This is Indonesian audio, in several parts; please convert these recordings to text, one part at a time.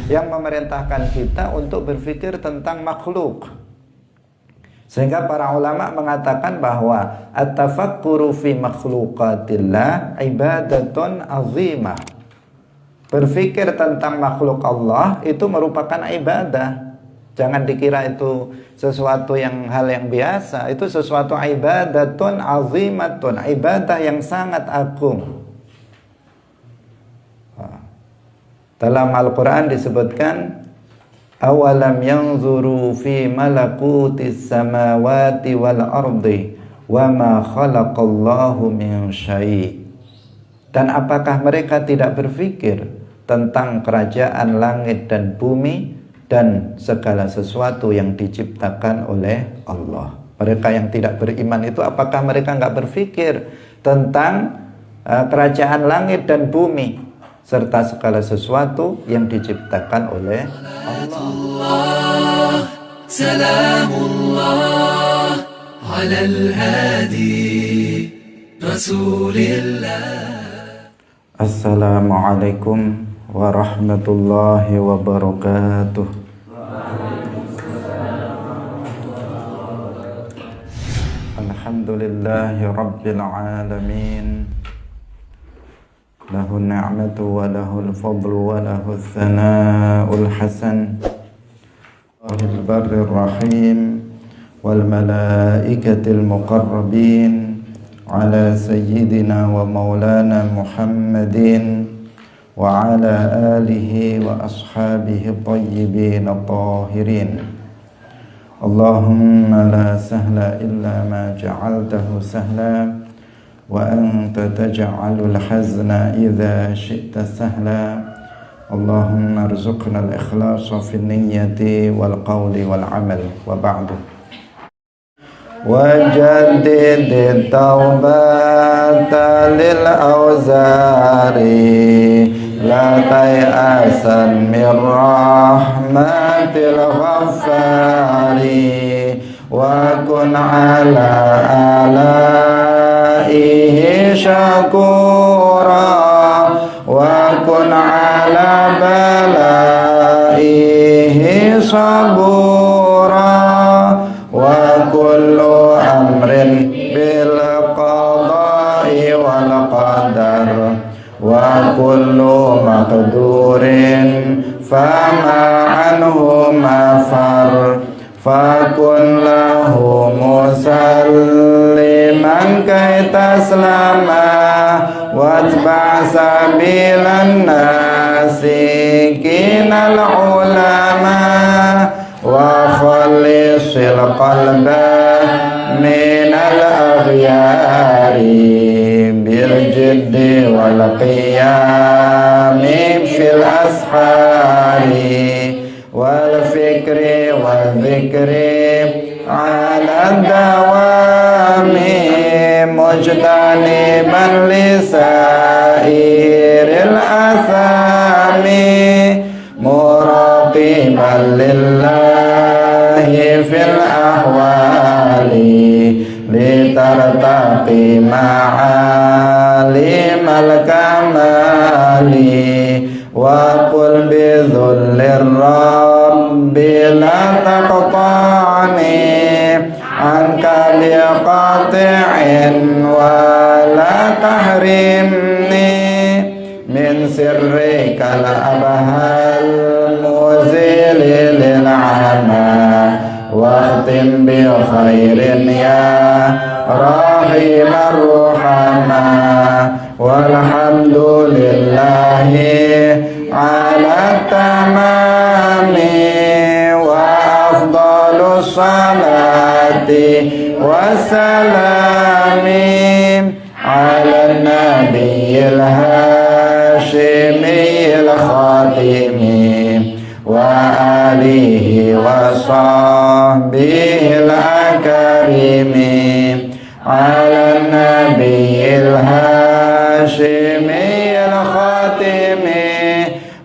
yang memerintahkan kita untuk berpikir tentang makhluk. Sehingga para ulama mengatakan bahwa at-tafakkuru fi makhluqatillah ibadatun azimah. Berpikir tentang makhluk Allah itu merupakan ibadah. Jangan dikira itu sesuatu hal yang biasa. Itu sesuatu ibadatun azimatun, ibadah yang sangat agung. Dalam Al-Quran disebutkan, awalam yanzuru fi malakutis samawati wal ardi wa ma khalaqallahu min syai'. Dan apakah mereka tidak berpikir tentang kerajaan langit dan bumi dan segala sesuatu yang diciptakan oleh Allah? Mereka yang tidak beriman itu, apakah mereka nggak berpikir tentang kerajaan langit dan bumi serta segala sesuatu yang diciptakan oleh Allah? Salamullah ala al-hadi Rasulillah. Assalamualaikum warahmatullahi wabarakatuh. Alhamdulillahi rabbil alamin. Lahu ni'matu wa lahul fadlu wa lahul thana'ul hasan. Wal barrir rahim wal malaikatil muqarrabin ala sayyidina wa maulana Muhammadin wa ala alihi wa ashabihi tayyibin tahirin. Allahumma la sahla illa ma ja'altahu sahla wa anta taj'alul hazna idza syi'ta sahla. Allahumma arzuqna al-ikhlasa fi niyyati wal qawli wal amal wa ba'du. وجدد التوبة للأوزار لا تيأسا من رحمة الغفار وكن على آلائه شكورا وكن على بلائه صبورا وكل أمر بالقضاء والقدر وكل مقدور فما عنه مفر فكن له مسلما كي تسلم واتبع سبيل الناسكين العلماء وخلص القلب من الأغيار بالجد والقيام في الأسحار والفكر والذكر على الدوام مجتنبا لسائر الآثام مراقبا لله في الأحوال لترتقي معالم الكمال وقل بذل الرب لا تقطعني عنك بقاطع ولا تحرمني من سرك الأبهى المزيل للعمى واختم بخير يا رحيم الرحماء والحمد لله على التمام وأفضل الصلاة والسلام على النبي الهاشمي الخاتم وآله وصحبه الأكارم على النبي الهاشمي الخاتم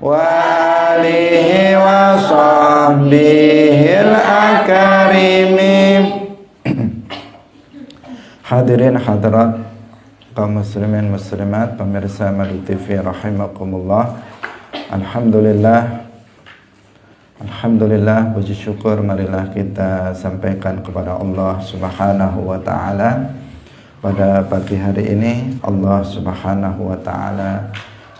وآله وصحبه الأكارم. Hadirin hadirat kaum muslimin muslimat pemirsa Malik TV rahimakumullah. Alhamdulillah Alhamdulillah, puji syukur marilah kita sampaikan kepada Allah Subhanahu wa taala. Pada pagi hari ini Allah Subhanahu wa taala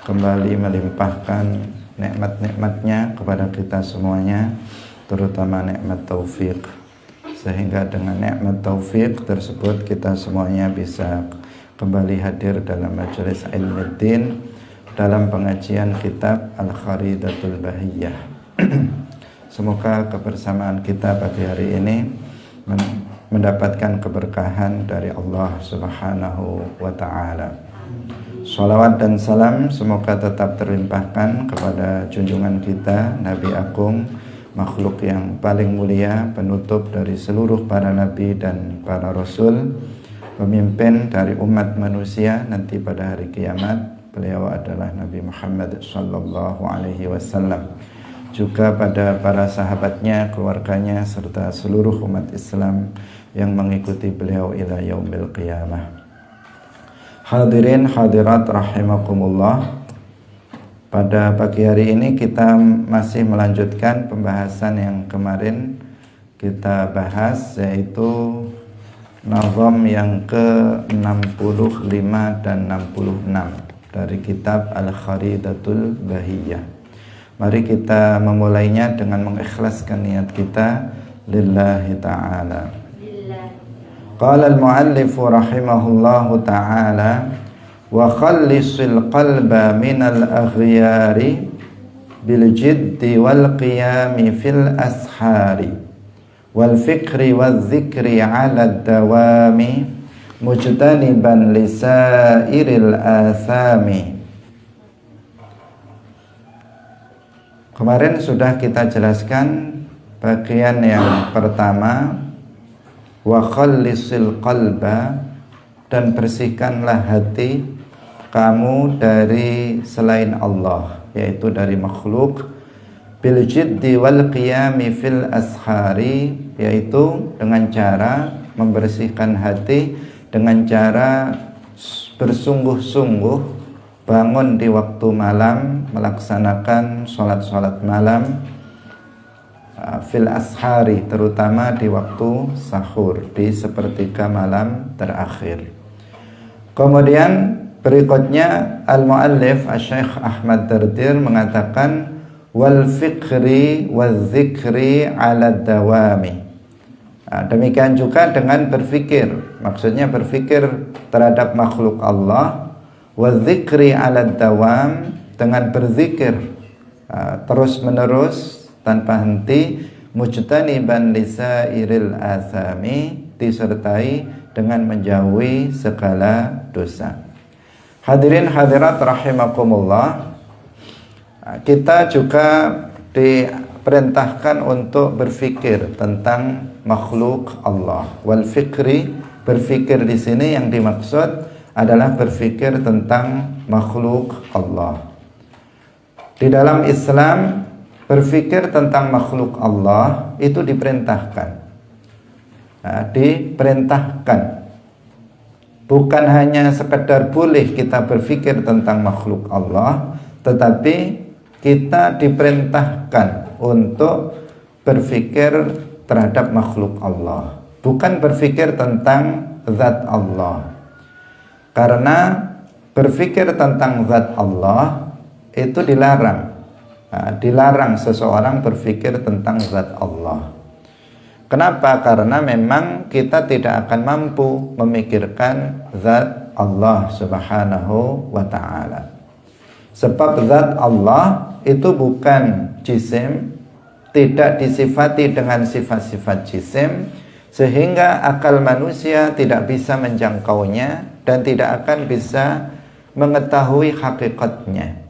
kembali melimpahkan nikmat-nikmatnya kepada kita semuanya, terutama nikmat taufik. Sehingga dengan nikmat taufik tersebut kita semuanya bisa kembali hadir dalam majelis Ilmuddin dalam pengajian kitab Al-Kharidatul Bahiyah. Semoga kebersamaan kita pagi hari ini mendapatkan keberkahan dari Allah Subhanahu wa taala. Shalawat dan salam semoga tetap terlimpahkan kepada junjungan kita Nabi Agung, makhluk yang paling mulia, penutup dari seluruh para nabi dan para rasul, pemimpin dari umat manusia nanti pada hari kiamat. Beliau adalah Nabi Muhammad sallallahu alaihi wasallam. Juga pada para sahabatnya, keluarganya, serta seluruh umat Islam yang mengikuti beliau ila yaumil qiyamah. Hadirin hadirat rahimakumullah. Pada pagi hari ini kita masih melanjutkan pembahasan yang kemarin kita bahas, yaitu nazam yang ke-65 dan 66 dari kitab Al-Kharidatul Bahiyah. Mari kita memulainya dengan mengikhlaskan niat kita lillahi ta'ala. Qala al-muallif rahimahullahu ta'ala wa khallisil qalba minal aghyari bil jiddi wal qiyami fil ashari wal fikri wal dhikri ala dawami mujtaniban lisairil athami. Kemarin sudah kita jelaskan bagian yang pertama, wa khallisil qalba, dan bersihkanlah hati kamu dari selain Allah, yaitu dari makhluk, bil jiddi wal qiyami fil ashari, yaitu dengan cara membersihkan hati dengan cara bersungguh-sungguh bangun di waktu malam, melaksanakan sholat-sholat malam fil ashari, terutama di waktu sahur, di sepertiga malam terakhir. Kemudian berikutnya al-muallif Asy-Syaikh Ahmad Dardir mengatakan wal fikri wal dzikri ala dawami. Demikian juga dengan berfikir, maksudnya berfikir terhadap makhluk Allah, wa dzikri ala dawam, dengan berzikir terus menerus tanpa henti, mujtaniban lisairil athami, disertai dengan menjauhi segala dosa. Hadirin hadirat rahimakumullah, kita juga diperintahkan untuk berfikir tentang makhluk Allah. Wal fikri, berfikir di sini yang dimaksud adalah berfikir tentang makhluk Allah. Di dalam Islam, berfikir tentang makhluk Allah itu diperintahkan. Diperintahkan. Bukan hanya sekedar boleh kita berfikir tentang makhluk Allah, tetapi kita diperintahkan untuk berfikir terhadap makhluk Allah. Bukan berfikir tentang zat Allah. Karena berfikir tentang zat Allah itu dilarang. Dilarang seseorang berfikir tentang zat Allah. Kenapa? Karena memang kita tidak akan mampu memikirkan zat Allah Subhanahu wa ta'ala. Sebab zat Allah itu bukan jisim, tidak disifati dengan sifat-sifat jisim, sehingga akal manusia tidak bisa menjangkaunya dan tidak akan bisa mengetahui hakikatnya.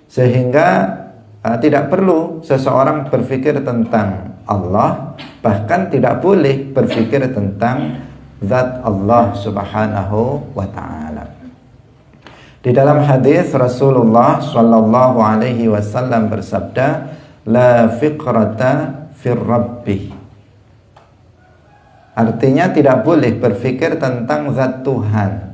Sehingga tidak perlu seseorang berfikir tentang Allah, bahkan tidak boleh berfikir tentang zat Allah Subhanahu wa ta'ala. Di dalam hadis Rasulullah sallallahu alaihi wasallam bersabda, la fikrata fir rabbi. Artinya tidak boleh berfikir tentang zat Tuhan.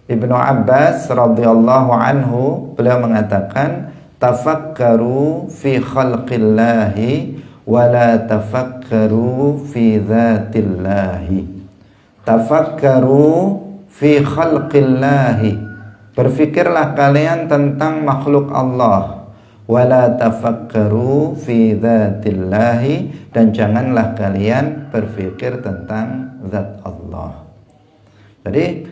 Ibnu Abbas radhiyallahu anhu beliau mengatakan tafakkaru fi khalqillahi wa la tafakkaru fi dzatillahi. Tafakkaru fi khalqillahi, berfikirlah kalian tentang makhluk Allah. Wala tafakkaru fi dzatillahi, dan janganlah kalian berfikir tentang zat Allah. Jadi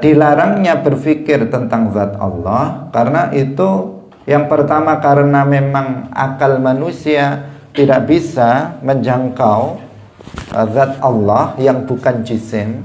dilarangnya berfikir tentang zat Allah karena itu yang pertama karena memang akal manusia tidak bisa menjangkau zat Allah yang bukan jisim,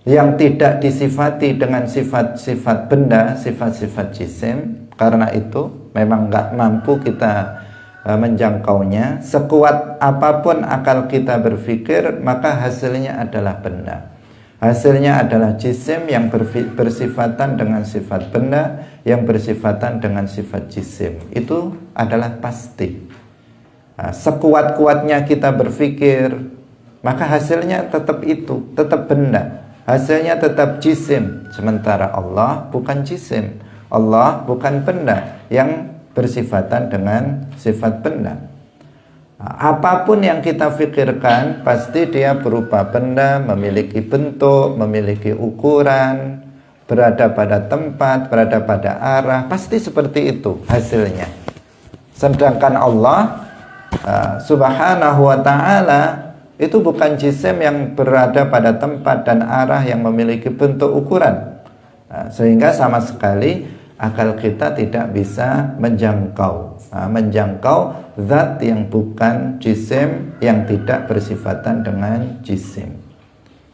yang tidak disifati dengan sifat-sifat benda, sifat-sifat jisim. Karena itu memang nggak mampu kita menjangkaunya. Sekuat apapun akal kita berpikir, maka hasilnya adalah benda. Hasilnya adalah jisim yang bersifatan dengan sifat benda, yang bersifatan dengan sifat jisim. Itu adalah pasti. Nah, sekuat-kuatnya kita berpikir, maka hasilnya tetap itu, tetap benda. Hasilnya tetap jisim. Sementara Allah bukan jisim. Allah bukan benda yang bersifatan dengan sifat benda. Apapun yang kita pikirkan pasti dia berupa benda, memiliki bentuk, memiliki ukuran, berada pada tempat, berada pada arah, pasti seperti itu hasilnya. Sedangkan Allah subhanahu wa ta'ala itu bukan jisim yang berada pada tempat dan arah yang memiliki bentuk ukuran. Sehingga sama sekali akal kita tidak bisa menjangkau zat yang bukan jisim, yang tidak bersifatan dengan jisim.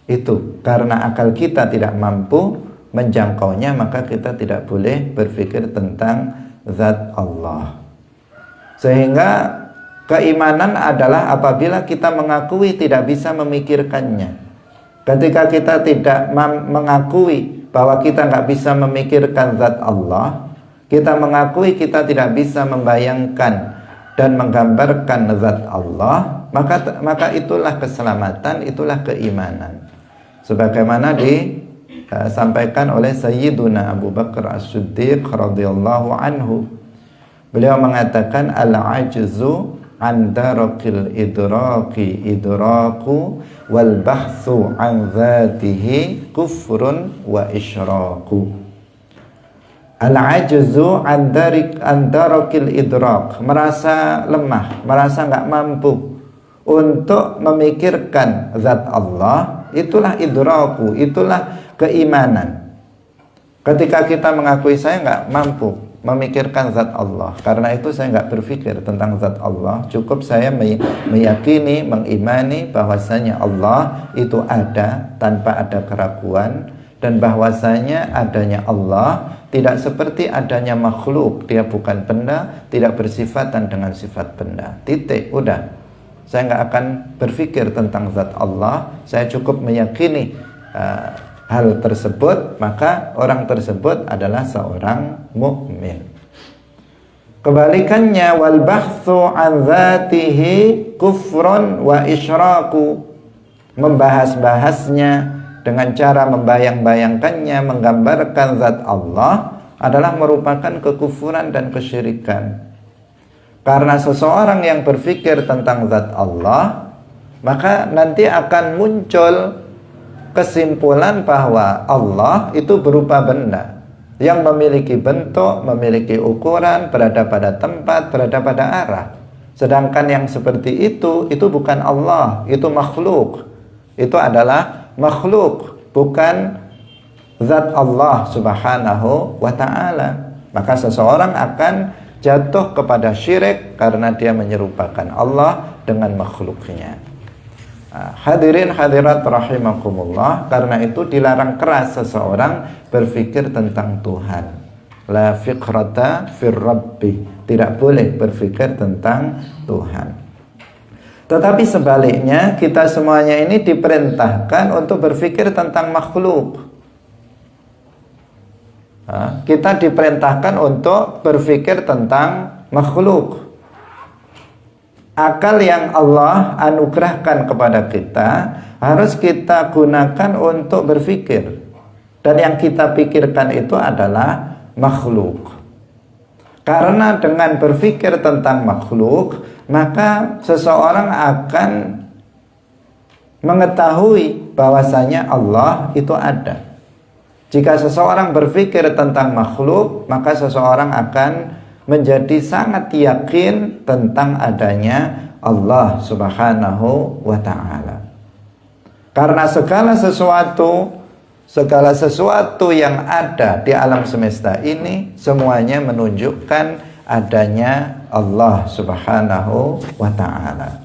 Itu karena akal kita tidak mampu menjangkaunya, maka kita tidak boleh berpikir tentang zat Allah. Sehingga keimanan adalah apabila kita mengakui tidak bisa memikirkannya. Ketika kita tidak mengakui bahwa kita nggak bisa memikirkan zat Allah, kita mengakui kita tidak bisa membayangkan dan menggambarkan zat Allah, maka itulah keselamatan, itulah keimanan. Sebagaimana disampaikan oleh Sayyiduna Abu Bakar As-Siddiq radhiyallahu anhu. Beliau mengatakan al-ajzu an darakil idraki idraku wal bahthu an dzatihi kufrun wa isyraku. Al-ajzu an darakil idrak, merasa lemah, merasa enggak mampu untuk memikirkan zat Allah, itulah idraku, itulah keimanan. Ketika kita mengakui saya enggak mampu memikirkan zat Allah, karena itu saya nggak berpikir tentang zat Allah, cukup saya meyakini, mengimani bahwasanya Allah itu ada tanpa ada keraguan, dan bahwasanya adanya Allah tidak seperti adanya makhluk, dia bukan benda, tidak bersifatan dengan sifat benda. Titik, udah. Saya nggak akan berpikir tentang zat Allah, saya cukup meyakini hal tersebut, maka orang tersebut adalah seorang mukmin. Kebalikannya, wal bahthu an dzatihi kufrun wa isyraku, membahas-bahasnya dengan cara membayang-bayangkannya, menggambarkan zat Allah adalah merupakan kekufuran dan kesyirikan. Karena seseorang yang berpikir tentang zat Allah, maka nanti akan muncul kesimpulan bahwa Allah itu berupa benda yang memiliki bentuk, memiliki ukuran, berada pada tempat, berada pada arah. Sedangkan yang seperti itu bukan Allah, itu makhluk. Itu adalah makhluk, bukan zat Allah subhanahu wa ta'ala. Maka seseorang akan jatuh kepada syirik karena dia menyerupakan Allah dengan makhluknya. Hadirin hadirat rahimakumullah, karena itu dilarang keras seseorang berpikir tentang Tuhan. La fikrata fir rabbi, tidak boleh berpikir tentang Tuhan. Tetapi sebaliknya, kita semuanya ini diperintahkan untuk berpikir tentang makhluk. Kita diperintahkan untuk berpikir tentang makhluk. Akal yang Allah anugerahkan kepada kita harus kita gunakan untuk berpikir. Dan yang kita pikirkan itu adalah makhluk. Karena dengan berpikir tentang makhluk, maka seseorang akan mengetahui bahwasanya Allah itu ada. Jika seseorang berpikir tentang makhluk, maka seseorang akan menjadi sangat yakin tentang adanya Allah Subhanahu wa ta'ala. Karena segala sesuatu yang ada di alam semesta ini semuanya menunjukkan adanya Allah Subhanahu wa ta'ala.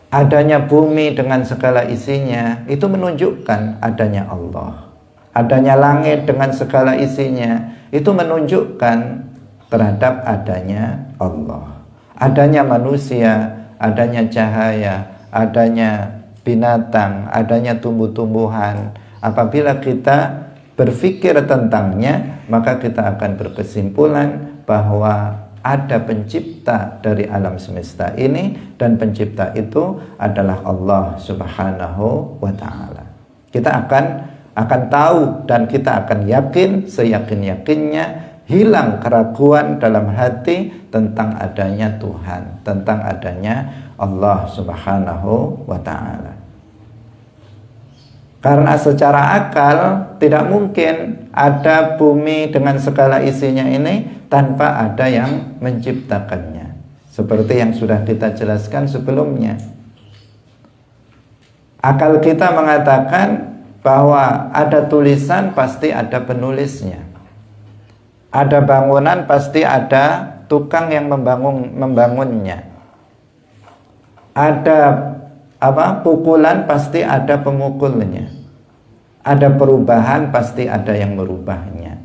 Adanya bumi dengan segala isinya itu menunjukkan adanya Allah. Adanya langit dengan segala isinya itu menunjukkan terhadap adanya Allah. Adanya manusia, adanya cahaya, adanya binatang, adanya tumbuh-tumbuhan. Apabila kita berpikir tentangnya, maka kita akan berkesimpulan bahwa ada pencipta dari alam semesta ini, dan pencipta itu adalah Allah Subhanahu wa ta'ala. Kita akan tahu dan kita akan yakin seyakin-yakinnya, hilang keraguan dalam hati tentang adanya Tuhan, tentang adanya Allah Subhanahu wa ta'ala. Karena secara akal tidak mungkin ada bumi dengan segala isinya ini tanpa ada yang menciptakannya. Seperti yang sudah kita jelaskan sebelumnya. Akal kita mengatakan bahwa ada tulisan pasti ada penulisnya. Ada bangunan pasti ada tukang yang membangunnya. Ada pukulan pasti ada pemukulnya. Ada perubahan pasti ada yang merubahnya.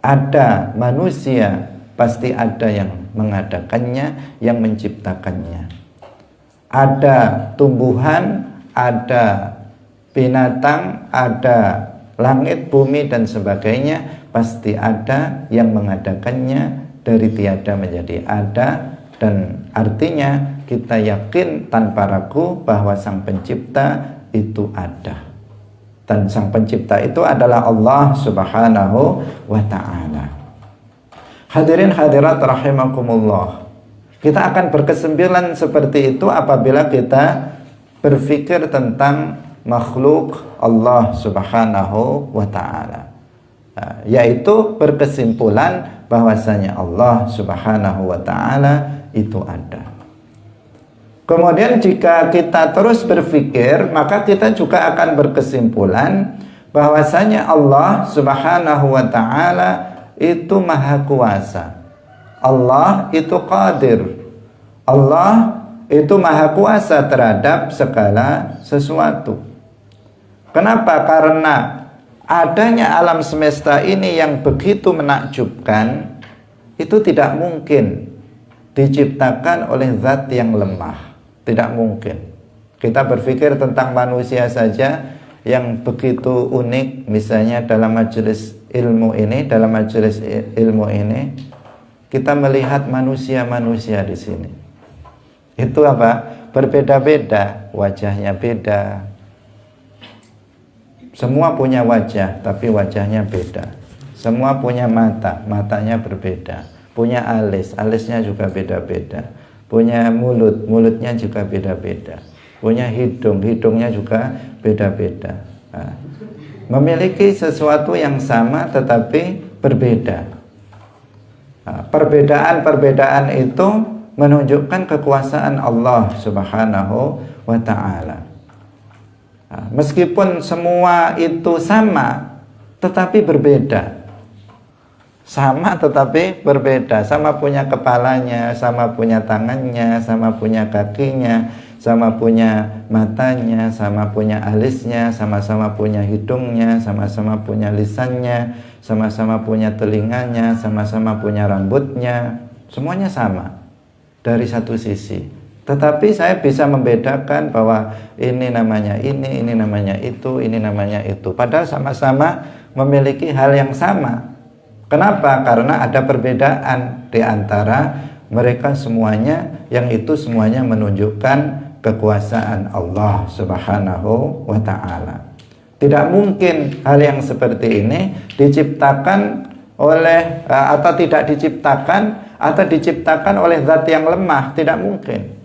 Ada manusia pasti ada yang mengadakannya, yang menciptakannya. Ada tumbuhan, ada binatang, ada langit, bumi dan sebagainya, pasti ada yang mengadakannya dari tiada menjadi ada. Dan artinya kita yakin tanpa ragu bahwa Sang Pencipta itu ada. Dan Sang Pencipta itu adalah Allah Subhanahu wa ta'ala. Hadirin hadirat rahimakumullah. Kita akan berkesimpulan seperti itu apabila kita berpikir tentang makhluk Allah Subhanahu wa ta'ala. Yaitu berkesimpulan bahwasanya Allah Subhanahu wa ta'ala itu ada. Kemudian jika kita terus berpikir, maka kita juga akan berkesimpulan bahwasanya Allah Subhanahu wa ta'ala itu maha kuasa. Allah itu qadir. Allah itu maha kuasa terhadap segala sesuatu. Kenapa? Karena adanya alam semesta ini yang begitu menakjubkan, itu tidak mungkin diciptakan oleh zat yang lemah. Tidak mungkin. Kita berpikir tentang manusia saja yang begitu unik, misalnya dalam majelis ilmu ini, kita melihat manusia-manusia di sini. Itu apa? Berbeda-beda, wajahnya beda. Semua punya wajah, tapi wajahnya beda. Semua punya mata, matanya berbeda. Punya alis, alisnya juga beda-beda. Punya mulut, mulutnya juga beda-beda. Punya hidung, hidungnya juga beda-beda. Nah, memiliki sesuatu yang sama tetapi berbeda. Nah, perbedaan-perbedaan itu menunjukkan kekuasaan Allah Subhanahu wa ta'ala. Nah, meskipun semua itu sama tetapi berbeda. Sama tetapi berbeda. Sama punya kepalanya, sama punya tangannya, sama punya kakinya, sama punya matanya, sama punya alisnya, sama-sama punya hidungnya, sama-sama punya lisannya, sama-sama punya telinganya, sama-sama punya rambutnya. Semuanya sama dari satu sisi. Tetapi saya bisa membedakan bahwa ini namanya ini namanya itu, ini namanya itu. Padahal sama-sama memiliki hal yang sama. Kenapa? Karena ada perbedaan di antara mereka semuanya, yang itu semuanya menunjukkan kekuasaan Allah Subhanahu wa ta'ala. Tidak mungkin hal yang seperti ini diciptakan oleh atau tidak diciptakan atau diciptakan oleh zat yang lemah, tidak mungkin.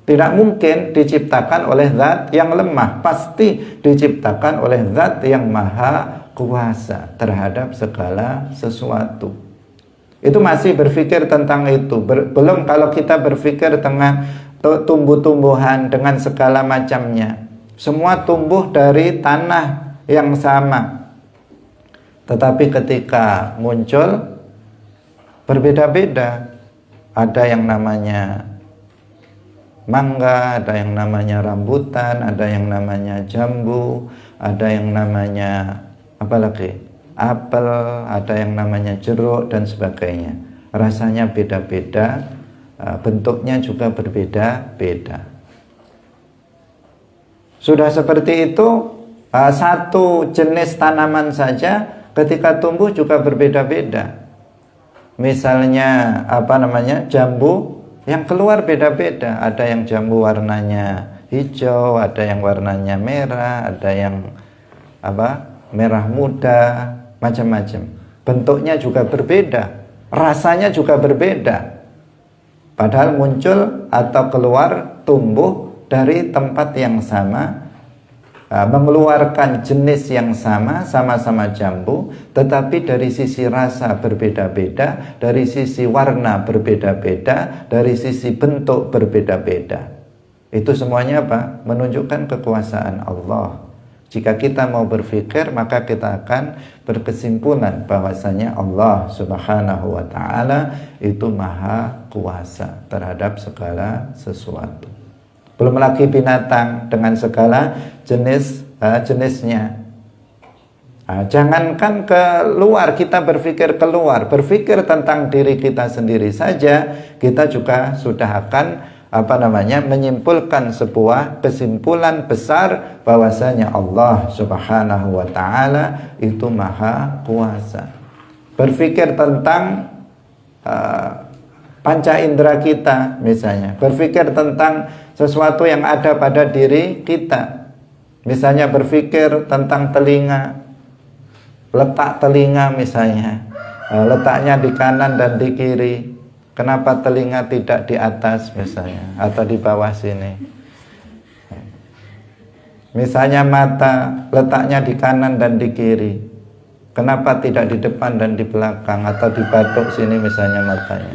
Tidak mungkin diciptakan oleh zat yang lemah, pasti diciptakan oleh zat yang maha kuasa terhadap segala sesuatu. Itu masih berpikir tentang itu. Belum kalau kita berpikir tentang tumbuh-tumbuhan dengan segala macamnya. Semua tumbuh dari tanah yang sama. Tetapi ketika muncul berbeda-beda. Ada yang namanya mangga, ada yang namanya rambutan, ada yang namanya jambu, ada yang namanya apa lagi? Apel, ada yang namanya jeruk dan sebagainya. Rasanya beda-beda, bentuknya juga berbeda-beda. Sudah seperti itu, satu jenis tanaman saja ketika tumbuh juga berbeda-beda. Misalnya jambu yang keluar beda-beda. Ada yang jambu warnanya hijau, ada yang warnanya merah, ada yang merah muda, macam-macam. Bentuknya juga berbeda, rasanya juga berbeda. Padahal muncul atau keluar tumbuh dari tempat yang sama, mengeluarkan jenis yang sama, sama-sama jambu, tetapi dari sisi rasa berbeda-beda, dari sisi warna berbeda-beda, dari sisi bentuk berbeda-beda. Itu semuanya apa? Menunjukkan kekuasaan Allah. Jika kita mau berpikir, maka kita akan berkesimpulan bahwasanya Allah Subhanahu wa ta'ala itu maha kuasa terhadap segala sesuatu. Belum lagi binatang dengan segala jenisnya. Jangankan keluar, kita berpikir keluar, berpikir tentang diri kita sendiri saja, kita juga sudah akan menyimpulkan sebuah kesimpulan besar bahwasanya Allah Subhanahu wa ta'ala itu maha kuasa. Berpikir tentang panca indera kita misalnya, berpikir tentang sesuatu yang ada pada diri kita. Misalnya berpikir tentang telinga, letak telinga misalnya, letaknya di kanan dan di kiri. Kenapa telinga tidak di atas misalnya, atau di bawah sini? Misalnya mata, letaknya di kanan dan di kiri. Kenapa tidak di depan dan di belakang, atau di batuk sini misalnya matanya?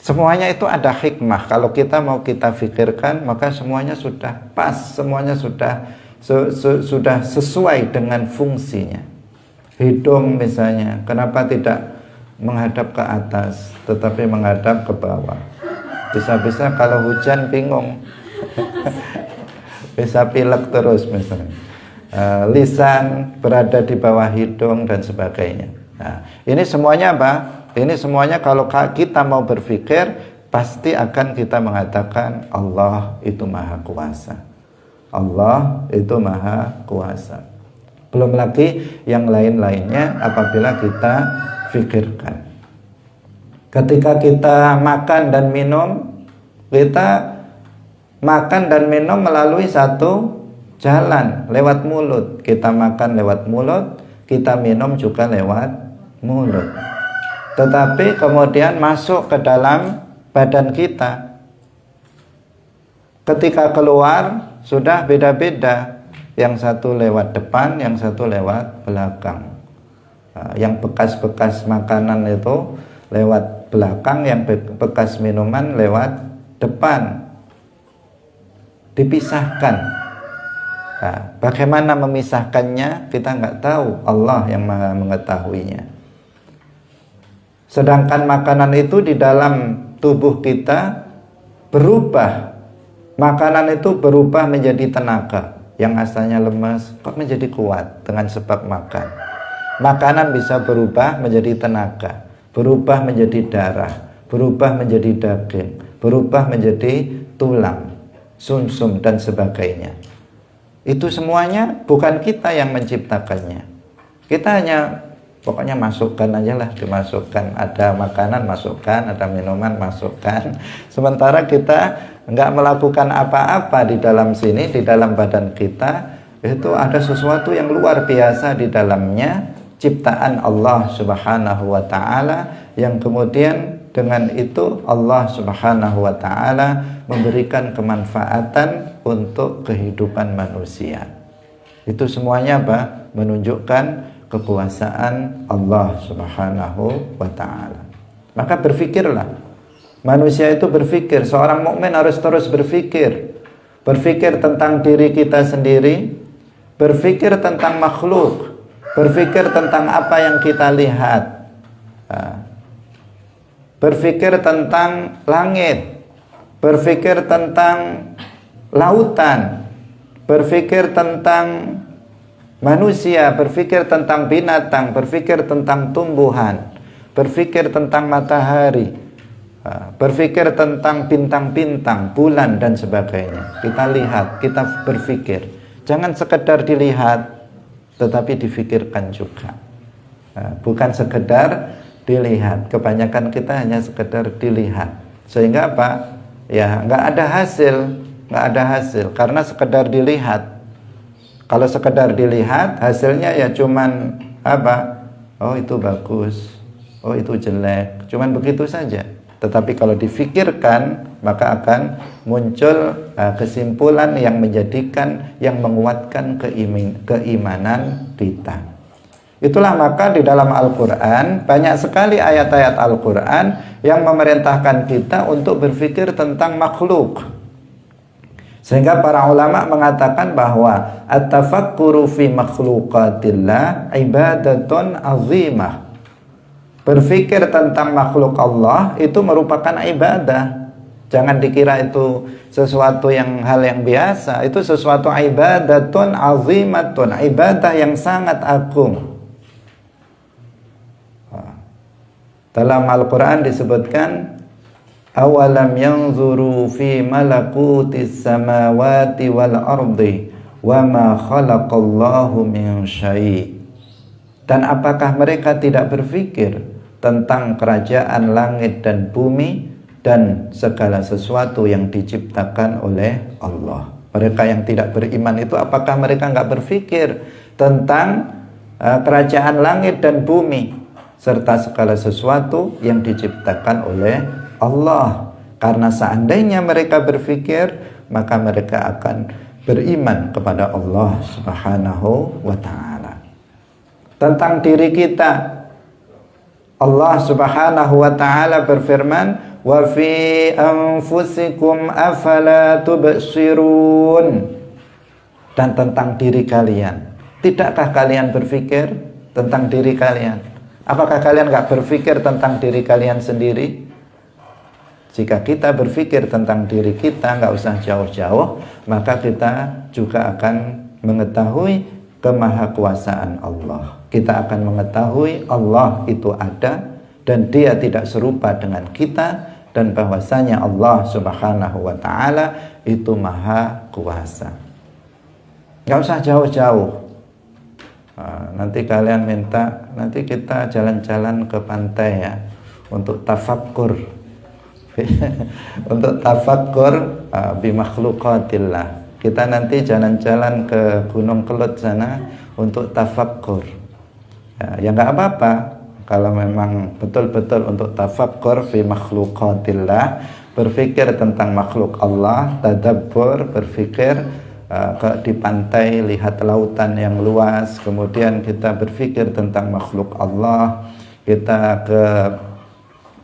Semuanya itu ada hikmah. Kalau kita mau kita pikirkan, maka semuanya sudah pas, semuanya sudah sesuai dengan fungsinya. Hidung misalnya, kenapa tidak menghadap ke atas, tetapi menghadap ke bawah? Bisa-bisa kalau hujan bingung, bisa pilek terus misalnya. Lisan berada di bawah hidung dan sebagainya. Nah, ini semuanya apa? Ini semuanya kalau kita mau berpikir, pasti akan kita mengatakan Allah itu maha kuasa. Allah itu maha kuasa. Belum lagi yang lain-lainnya apabila kita pikirkan. Ketika kita makan dan minum, kita makan dan minum melalui satu jalan, lewat mulut. Kita makan lewat mulut, kita minum juga lewat mulut. Tetapi kemudian masuk ke dalam badan kita. Ketika keluar sudah beda-beda. Yang satu lewat depan, yang satu lewat belakang. Yang bekas-bekas makanan itu lewat belakang, yang bekas minuman lewat depan. Dipisahkan. Nah, bagaimana memisahkannya kita nggak tahu. Allah yang maha mengetahuinya. Sedangkan makanan itu di dalam tubuh kita berubah. Makanan itu berubah menjadi tenaga. Yang asalnya lemas kok menjadi kuat dengan sebab makan. Makanan bisa berubah menjadi tenaga, berubah menjadi darah, berubah menjadi daging, berubah menjadi tulang, sumsum dan sebagainya. Itu semuanya bukan kita yang menciptakannya. Kita hanya pokoknya masukkan aja lah, dimasukkan. Ada makanan masukkan, ada minuman masukkan. Sementara kita nggak melakukan apa-apa di dalam sini, di dalam badan kita, itu ada sesuatu yang luar biasa di dalamnya, ciptaan Allah Subhanahu wa taala, yang kemudian dengan itu Allah Subhanahu wa taala memberikan kemanfaatan untuk kehidupan manusia. Itu semuanya apa? Menunjukkan kekuasaan Allah Subhanahu wa taala. Maka berpikirlah. Manusia itu berpikir, seorang mukmin harus terus berpikir. Berpikir tentang diri kita sendiri, berpikir tentang makhluk, berpikir tentang apa yang kita lihat, berpikir tentang langit, berpikir tentang lautan, berpikir tentang manusia, berpikir tentang binatang, berpikir tentang tumbuhan, berpikir tentang matahari, berpikir tentang bintang-bintang, bulan dan sebagainya. Kita lihat, kita berpikir. Jangan sekedar dilihat, tetapi difikirkan juga. Bukan sekedar dilihat. Kebanyakan kita hanya sekedar dilihat. Sehingga apa? Ya, nggak ada hasil, karena sekedar dilihat. Kalau sekedar dilihat, hasilnya ya cuman apa? Oh, itu bagus. Oh, itu jelek. Cuman begitu saja. Tetapi kalau difikirkan, maka akan muncul kesimpulan yang menjadikan, yang menguatkan keimanan kita. Itulah maka di dalam Al-Quran banyak sekali ayat-ayat Al-Quran yang memerintahkan kita untuk berpikir tentang makhluk. Sehingga para ulama mengatakan bahwa at-tafakkuru fi makhluqatillah ibadatun azimah. Berpikir tentang makhluk Allah itu merupakan ibadah. Jangan dikira itu sesuatu hal yang biasa. Itu sesuatu ibadatun azimatun, ibadah yang sangat agung. Dalam Al-Quran disebutkan, awalam yanzuru fi malakutis samawati wal ardi wa ma khalaqallahu min syai'. Dan apakah mereka tidak berpikir tentang kerajaan langit dan bumi dan segala sesuatu yang diciptakan oleh Allah? Mereka yang tidak beriman itu, apakah mereka nggak berpikir tentang kerajaan langit dan bumi serta segala sesuatu yang diciptakan oleh Allah? Karena seandainya mereka berpikir, maka mereka akan beriman kepada Allah Subhanahu wa ta'ala. Tentang diri kita, Allah Subhanahu wa ta'ala berfirman, wa fi anfusikum afala tubsirun. Dan tentang diri kalian, tidakkah kalian berpikir tentang diri kalian? Apakah kalian gak berpikir tentang diri kalian sendiri? Jika kita berpikir tentang diri kita, gak usah jauh-jauh, maka kita juga akan mengetahui kemahakuasaan Allah. Kita akan mengetahui Allah itu ada dan Dia tidak serupa dengan kita, dan bahwasanya Allah Subhanahu wa ta'ala itu maha kuasa. Gak usah jauh-jauh. Nanti kalian minta, nanti kita jalan-jalan ke pantai ya, untuk tafakkur. Untuk tafakkur bimakhluqatillah. Kita nanti jalan-jalan ke Gunung Kelut sana untuk tafakkur. Ya nggak apa-apa kalau memang betul-betul untuk tafakkur fi makhluqatillah, berpikir tentang makhluk Allah, tadabbur, berpikir di pantai, lihat lautan yang luas, kemudian kita berpikir tentang makhluk Allah. Kita ke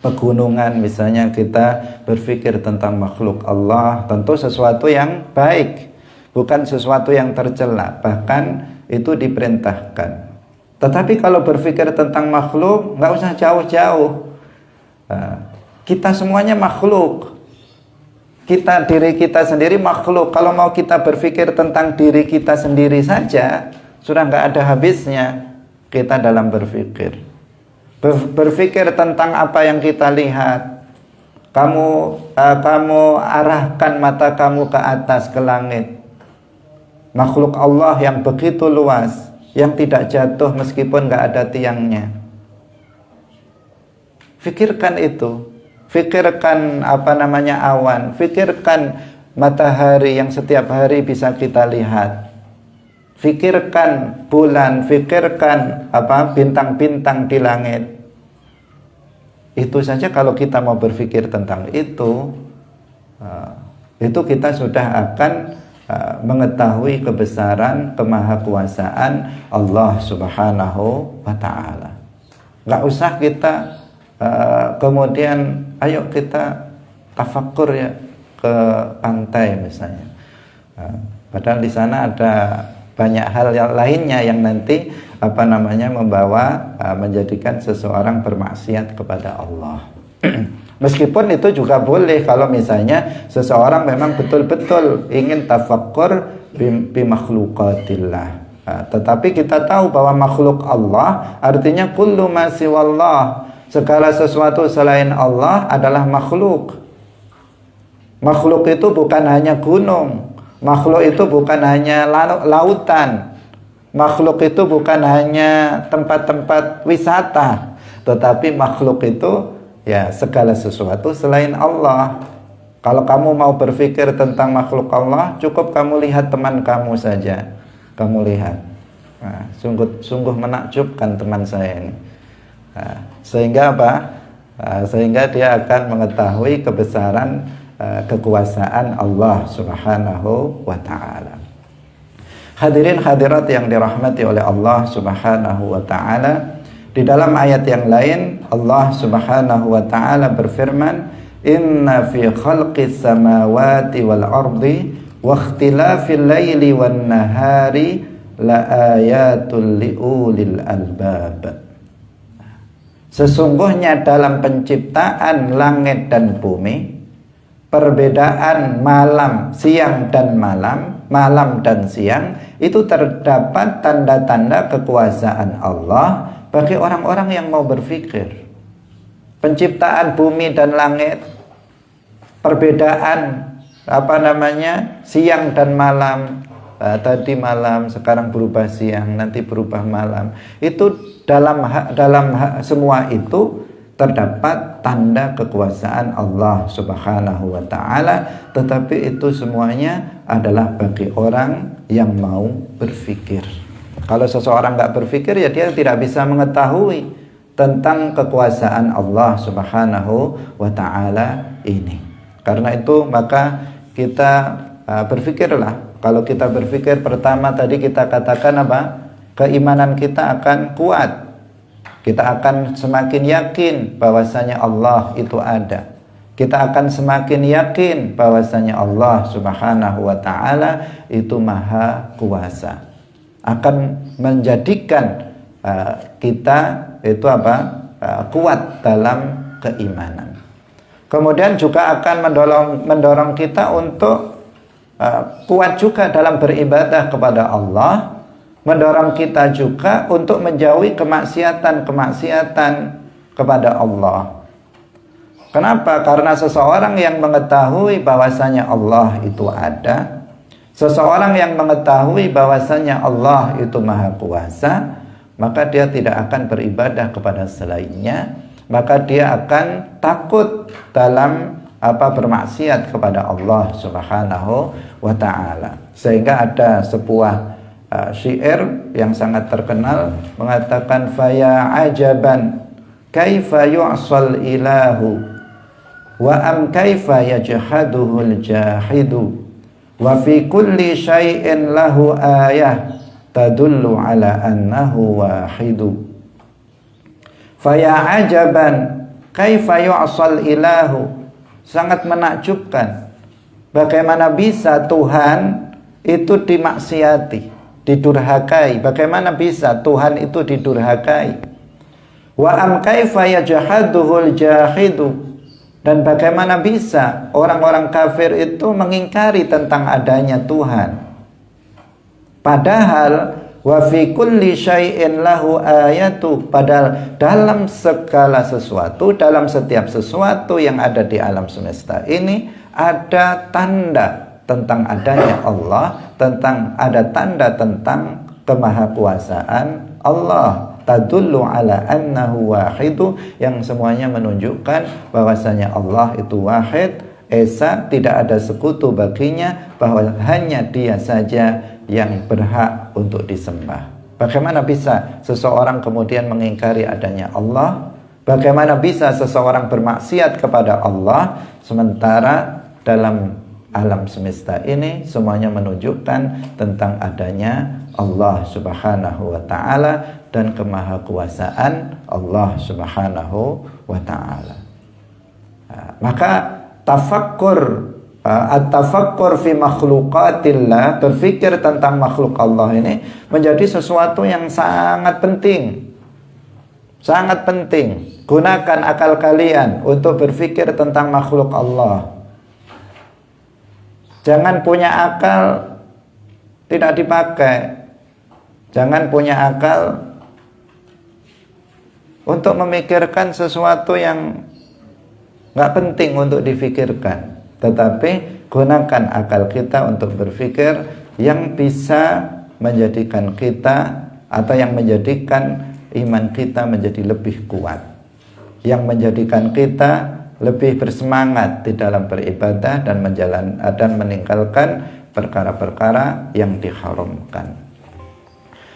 pegunungan misalnya, kita berpikir tentang makhluk Allah. Tentu sesuatu yang baik, bukan sesuatu yang tercela, bahkan itu diperintahkan. Tetapi kalau berpikir tentang makhluk, nggak usah jauh-jauh. Kita semuanya makhluk. Diri kita sendiri makhluk. Kalau mau kita berpikir tentang diri kita sendiri saja, sudah nggak ada habisnya kita dalam berpikir. Berpikir tentang apa yang kita lihat. Kamu arahkan mata kamu ke atas, ke langit. Makhluk Allah yang begitu luas, yang tidak jatuh meskipun nggak ada tiangnya. Fikirkan itu. Fikirkan awan. Fikirkan matahari yang setiap hari bisa kita lihat. fikirkan bulan, fikirkan bintang-bintang di langit. Itu saja kalau kita mau berpikir tentang itu kita sudah akan mengetahui kebesaran kemahakuasaan Allah Subhanahu wa ta'ala. Nggak usah kita kemudian ayo kita tafakkur ya ke pantai misalnya. Padahal di sana ada banyak hal yang lainnya yang nanti membawa menjadikan seseorang bermaksiat kepada Allah. Meskipun itu juga boleh kalau misalnya seseorang memang betul-betul ingin tafakkur bi makhluqatillah. Tetapi kita tahu bahwa makhluk Allah artinya kullu ma siwallah, segala sesuatu selain Allah adalah makhluk. Makhluk itu bukan hanya gunung, makhluk itu bukan hanya lautan, makhluk itu bukan hanya tempat-tempat wisata, tetapi makhluk itu ya segala sesuatu selain Allah. Kalau kamu mau berpikir tentang makhluk Allah, cukup kamu lihat teman kamu saja. Kamu lihat, sungguh menakjubkan teman saya ini. Sehingga sehingga dia akan mengetahui kebesaran kekuasaan Allah Subhanahu wa ta'ala. Hadirin hadirat yang dirahmati oleh Allah Subhanahu wa ta'ala, di dalam ayat yang lain Allah Subhanahu wa ta'ala berfirman, inna fi khalqis samawati wal ardi wa ikhtilafil laili wan nahari la ayatul liulil albab. Sesungguhnya dalam penciptaan langit dan bumi, perbedaan siang dan malam dan siang, itu terdapat tanda-tanda kekuasaan Allah bagi orang-orang yang mau berpikir. Penciptaan bumi dan langit, perbedaan siang dan malam, tadi malam, sekarang berubah siang, nanti berubah malam. Itu dalam semua itu terdapat tanda kekuasaan Allah Subhanahu wa ta'ala, tetapi itu semuanya adalah bagi orang yang mau berpikir. Kalau seseorang nggak berpikir, ya dia tidak bisa mengetahui tentang kekuasaan Allah Subhanahu wa ta'ala ini. Karena itu maka kita berpikirlah. Kalau kita berpikir, pertama tadi kita katakan keimanan kita akan kuat. Kita akan semakin yakin bahwasanya Allah itu ada. Kita akan semakin yakin bahwasanya Allah Subhanahu wa ta'ala itu maha kuasa. Akan menjadikan kita itu kuat dalam keimanan. Kemudian juga akan mendorong kita untuk kuat juga dalam beribadah kepada Allah. Mendorong kita juga untuk menjauhi kemaksiatan kepada Allah. Kenapa? Karena seseorang yang mengetahui bahwasanya Allah itu ada, seseorang yang mengetahui bahwasanya Allah itu maha kuasa, maka dia tidak akan beribadah kepada selainnya, maka dia akan takut dalam bermaksiat kepada Allah Subhanahu wa ta'ala. Sehingga ada sebuah syair yang sangat terkenal mengatakan, faya ajaban kaifa yu'sal ilahu wa am kaifa yajhaduhul jahidu wa fi kulli syai'in lahu ayah tadullu ala annahu wahidu. Faya ajaban kaifa yu'sal ilahu, sangat menakjubkan bagaimana bisa Tuhan itu dimaksiati, didurhakai. Bagaimana bisa Tuhan itu didurhakai? Wa am kaifa yajhaduhul jahidu, dan bagaimana bisa orang-orang kafir itu mengingkari tentang adanya Tuhan? Padahal wa fi kulli syai'in lahu ayatu, padahal dalam segala sesuatu, dalam setiap sesuatu yang ada di alam semesta ini ada tanda tentang adanya Allah, ada tanda tentang kemahakuasaan Allah, tadullu ala annahu wahidu, yang semuanya menunjukkan bahwasanya Allah itu wahid, esa, tidak ada sekutu baginya, bahwa hanya Dia saja yang berhak untuk disembah. Bagaimana bisa seseorang kemudian mengingkari adanya Allah? Bagaimana bisa seseorang bermaksiat kepada Allah sementara dalam alam semesta ini semuanya menunjukkan tentang adanya Allah Subhanahu wa taala dan kemahakuasaan Allah Subhanahu wa taala. Maka tafakkur at-tafakkur fi makhluqatillah, berpikir tentang makhluk Allah ini menjadi sesuatu yang sangat penting. Sangat penting. Gunakan akal kalian untuk berpikir tentang makhluk Allah. Jangan punya akal tidak dipakai. Jangan punya akal untuk memikirkan sesuatu yang nggak penting untuk difikirkan. Tetapi gunakan akal kita untuk berpikir yang bisa menjadikan kita atau yang menjadikan iman kita menjadi lebih kuat, yang menjadikan kita lebih bersemangat di dalam beribadah dan meninggalkan perkara-perkara yang diharamkan.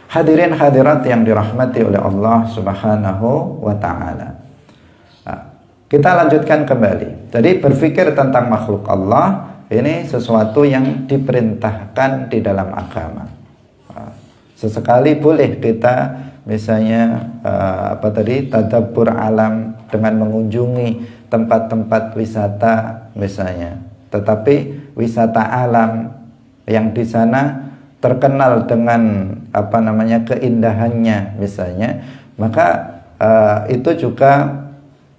Hadirin hadirat yang dirahmati oleh Allah Subhanahu wa taala. Kita lanjutkan kembali. Jadi berpikir tentang makhluk Allah ini sesuatu yang diperintahkan di dalam agama. Sesekali boleh kita misalnya tadabbur alam dengan mengunjungi tempat-tempat wisata misalnya. Tetapi wisata alam yang di sana terkenal dengan keindahannya misalnya, maka itu juga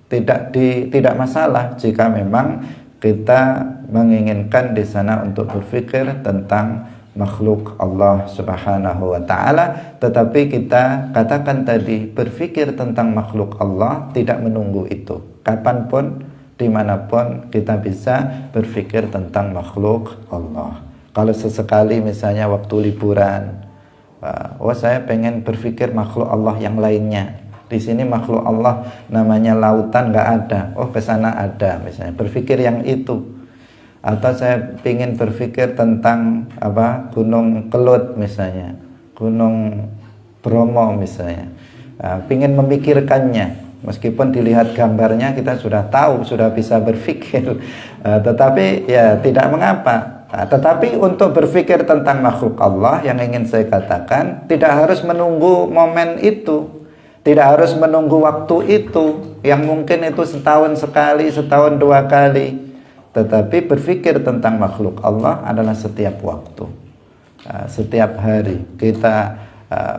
tidak masalah jika memang kita menginginkan di sana untuk berpikir tentang makhluk Allah Subhanahu wa taala, tetapi kita katakan tadi berpikir tentang makhluk Allah tidak menunggu itu. Kapanpun, dimanapun kita bisa berpikir tentang makhluk Allah. Kalau sesekali misalnya waktu liburan, saya pengen berpikir makhluk Allah yang lainnya. Di sini makhluk Allah namanya lautan nggak ada, ke sana ada misalnya. Berpikir yang itu. Atau saya ingin berpikir tentang Gunung Kelut misalnya, Gunung Bromo misalnya, ingin memikirkannya, meskipun dilihat gambarnya kita sudah tahu, sudah bisa berpikir, tetapi ya tidak mengapa. Tetapi untuk berpikir tentang makhluk Allah, yang ingin saya katakan, tidak harus menunggu momen itu, tidak harus menunggu waktu itu, yang mungkin itu setahun sekali, setahun dua kali. Tetapi berpikir tentang makhluk Allah adalah setiap waktu, setiap hari kita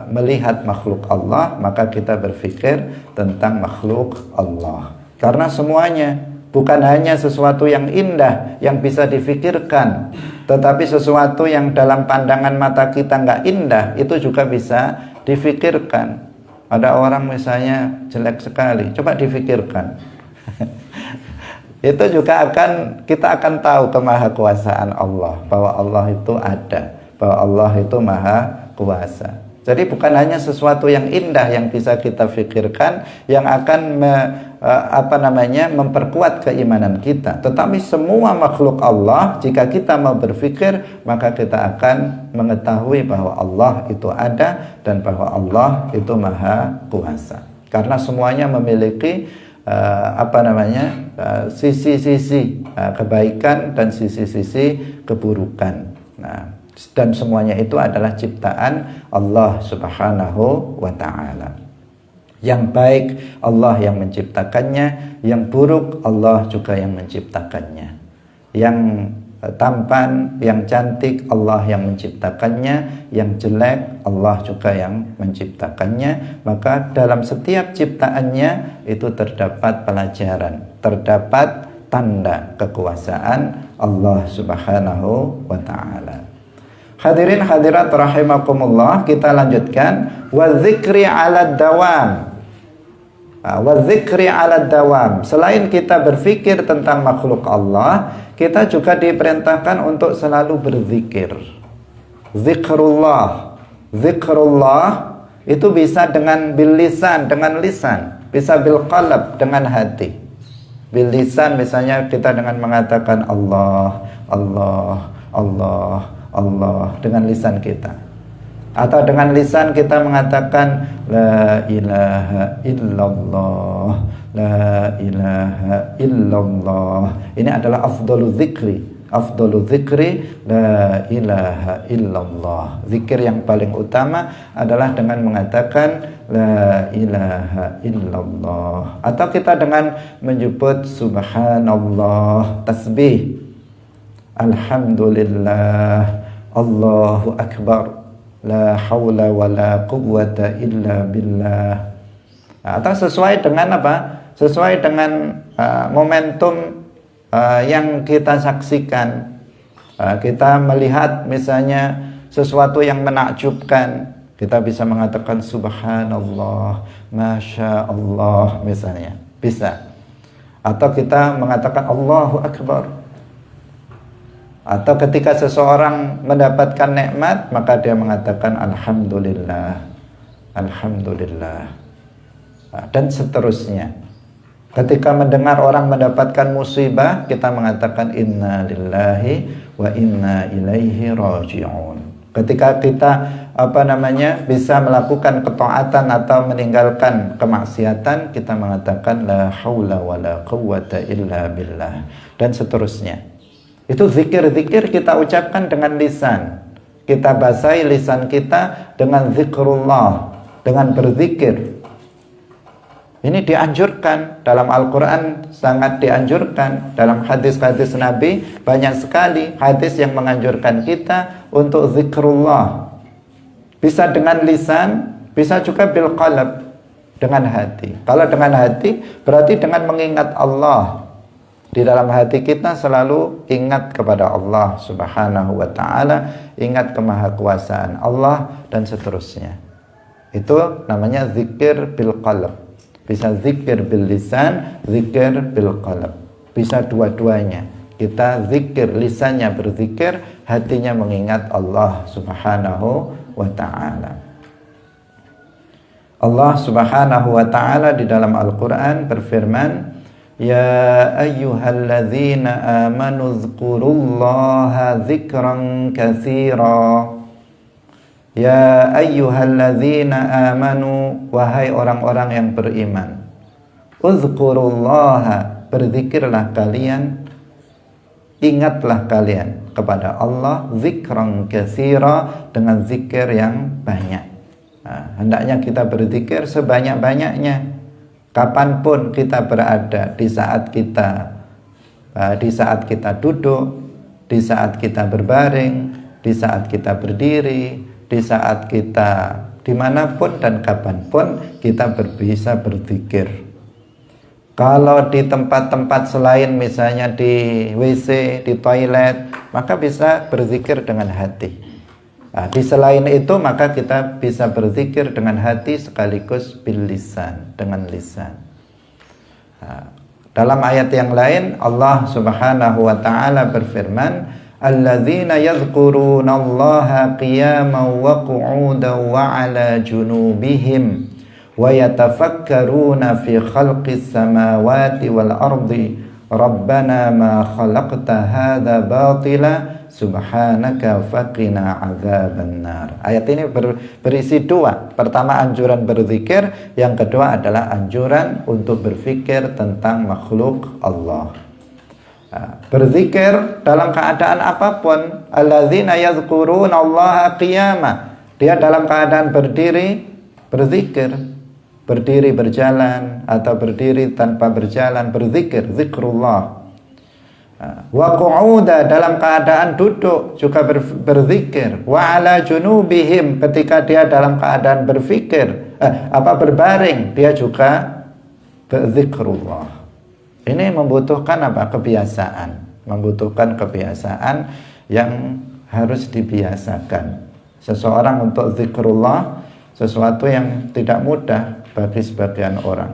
melihat makhluk Allah, maka kita berpikir tentang makhluk Allah. Karena semuanya bukan hanya sesuatu yang indah yang bisa difikirkan, tetapi sesuatu yang dalam pandangan mata kita nggak indah itu juga bisa difikirkan. Ada orang misalnya jelek sekali, coba difikirkan. Itu juga kita akan tahu kemahakuasaan Allah, bahwa Allah itu ada, bahwa Allah itu maha kuasa. Jadi bukan hanya sesuatu yang indah yang bisa kita fikirkan yang akan memperkuat keimanan kita, tetapi semua makhluk Allah, jika kita mau berpikir, maka kita akan mengetahui bahwa Allah itu ada dan bahwa Allah itu maha kuasa. Karena semuanya memiliki sisi-sisi kebaikan dan sisi-sisi keburukan. Dan semuanya itu adalah ciptaan Allah Subhanahu wa taala. Yang baik Allah yang menciptakannya, yang buruk Allah juga yang menciptakannya. Yang tampan, yang cantik Allah yang menciptakannya, yang jelek Allah juga yang menciptakannya. Maka dalam setiap ciptaannya itu terdapat pelajaran, terdapat tanda kekuasaan Allah Subhanahu wa taala. Hadirin hadirat rahimakumullah, kita lanjutkan wa dzikri 'ala dawam. Wa dzikri 'ala dawam. Selain kita berpikir tentang makhluk Allah, kita juga diperintahkan untuk selalu berzikir. Zikrullah. Zikrullah itu bisa dengan bil lisan, dengan lisan, bisa bil qalb, dengan hati. Bil lisan misalnya kita dengan mengatakan Allah, Allah, Allah, Allah dengan lisan kita. Atau dengan lisan kita mengatakan la ilaha illallah, la ilaha illallah. Ini adalah afdhalu dzikri. Afdhalu dzikri la ilaha illallah. Zikir yang paling utama adalah dengan mengatakan la ilaha illallah. Atau kita dengan menyebut subhanallah, tasbih, alhamdulillah, Allahu akbar, la haula wala quwwata illa billah. Atau sesuai dengan apa? Sesuai dengan momentum yang kita saksikan. Kita melihat misalnya sesuatu yang menakjubkan, kita bisa mengatakan subhanallah, masya Allah misalnya, bisa. Atau kita mengatakan Allahu akbar. Atau ketika seseorang mendapatkan nikmat, maka dia mengatakan alhamdulillah, alhamdulillah, dan seterusnya. Ketika mendengar orang mendapatkan musibah, kita mengatakan inna lillahi wa inna ilaihi raji'un. Ketika kita bisa melakukan ketaatan atau meninggalkan kemaksiatan, kita mengatakan la haula wala quwwata illa billah, dan seterusnya. Itu zikir-zikir kita ucapkan dengan lisan. Kita basahi lisan kita dengan zikrullah, dengan berzikir. Ini dianjurkan dalam Al-Quran, sangat dianjurkan. Dalam hadis-hadis Nabi banyak sekali hadis yang menganjurkan kita untuk zikrullah. Bisa dengan lisan, bisa juga bil qalb, dengan hati. Kalau dengan hati berarti dengan mengingat Allah. Di dalam hati kita selalu ingat kepada Allah Subhanahu wa ta'ala, ingat kemahakuasaan Allah, dan seterusnya. Itu namanya zikir bil qalb. Bisa zikir bil lisan, zikir bil qalb. Bisa dua-duanya. Kita zikir, lisannya berzikir, hatinya mengingat Allah Subhanahu wa ta'ala. Allah Subhanahu wa ta'ala di dalam Al-Quran berfirman, ya ayyuhalladzina amanu dzkurullaha dzikran katsira. Ya ayyuhalladzina amanu, wahai orang-orang yang beriman, uzkurullaha, berzikirlah kalian, ingatlah kalian kepada Allah, dzikran katsira, dengan zikir yang banyak. Hendaknya kita berzikir sebanyak-banyaknya, kapanpun kita berada, di saat kita duduk, di saat kita berbaring, di saat kita berdiri, di saat kita dimanapun dan kapanpun kita bisa berzikir. Kalau di tempat-tempat selain, misalnya di WC, di toilet, maka bisa berzikir dengan hati. Di selain itu maka kita bisa berzikir dengan hati sekaligus bil lisan, dengan lisan. Dalam ayat yang lain Allah Subhanahu wa ta'ala berfirman, alladzina yadhkurunallaha qiyaman wa qu'udan wa 'ala junubihim wa yatafakkaruna fi khalqis samawati wal ardi rabbana ma khalaqta hadza batila subhanaka faqina 'adzabannar. Ayat ini berisi dua. Pertama anjuran berzikir, yang kedua adalah anjuran untuk berfikir tentang makhluk Allah. Berzikir dalam keadaan apapun. Alladzina yadhkurunallaha qiyama, dia dalam keadaan berdiri berzikir, berdiri berjalan atau berdiri tanpa berjalan berzikir, zikrullah. Wa qu'uda, dalam keadaan duduk juga berzikir. Wa 'ala junubihim, ketika dia dalam keadaan berbaring, dia juga berzikrullah. Ini membutuhkan apa? Kebiasaan. Membutuhkan kebiasaan yang harus dibiasakan. Seseorang untuk zikrullah sesuatu yang tidak mudah bagi sebagian orang.